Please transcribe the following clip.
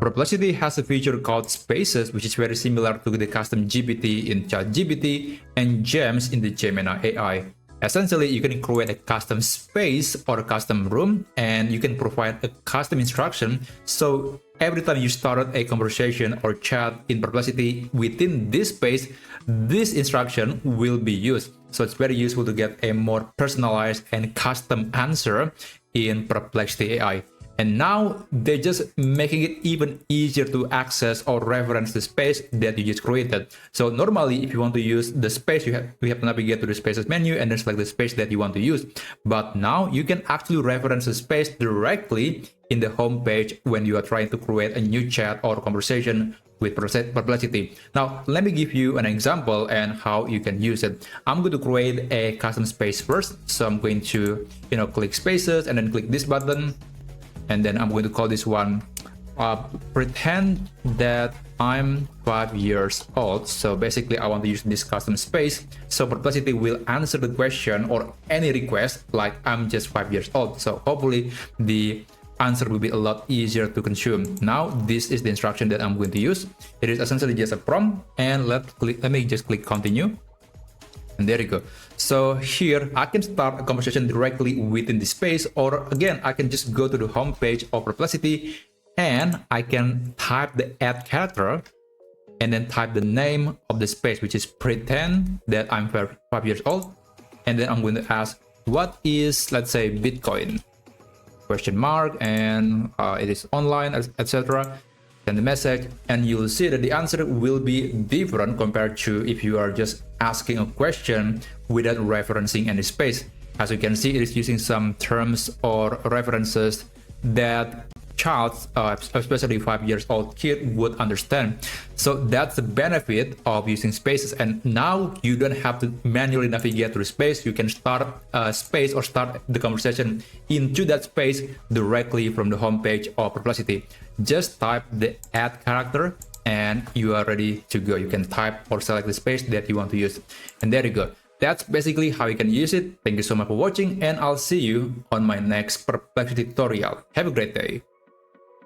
Perplexity has a feature called Spaces, which is very similar to the custom GPT in ChatGPT and Gems in the Gemini AI. Essentially, you can create a custom space or a custom room, and you can provide a custom instruction. So every time you started a conversation or chat in Perplexity within this space, this instruction will be used. So it's very useful to get a more personalized and custom answer in Perplexity AI. And now they're just making it even easier to access or reference the space that you just created. So normally, if you want to use the space, you have to navigate to the spaces menu and then select the space that you want to use. But now you can actually reference the space directly in the home page when you are trying to create a new chat or conversation with Perplexity. Now, let me give you an example and how you can use it. I'm going to create a custom space first. So I'm going to, click spaces and then click this button. And then I'm going to call this one pretend that I'm 5 years old. So basically I want to use this custom space, so Perplexity will answer the question or any request like I'm just 5 years old. So hopefully the answer will be a lot easier to consume. Now this is the instruction that I'm going to use. It is essentially just a prompt, and let me just click continue. And there you go. So here I can start a conversation directly within the space, or again, I can just go to the home page of Perplexity and I can type the add character and then type the name of the space, which is pretend that I'm 5 years old. And then I'm going to ask, what is, let's say, Bitcoin? Question mark, and it is online, etc. Send the message, and you'll see that the answer will be different compared to if you are just asking a question without referencing any space. As you can see, it is using some terms or references that child, especially 5 years old kid, would understand. So that's the benefit of using spaces. And now you don't have to manually navigate through space. You can start a space or start the conversation into that space directly from the homepage of Perplexity. Just type the add character and you are ready to go. You can type or select the space that you want to use. And there you go. That's basically how you can use it. Thank you so much for watching, and I'll see you on my next Perplexity tutorial. Have a great day.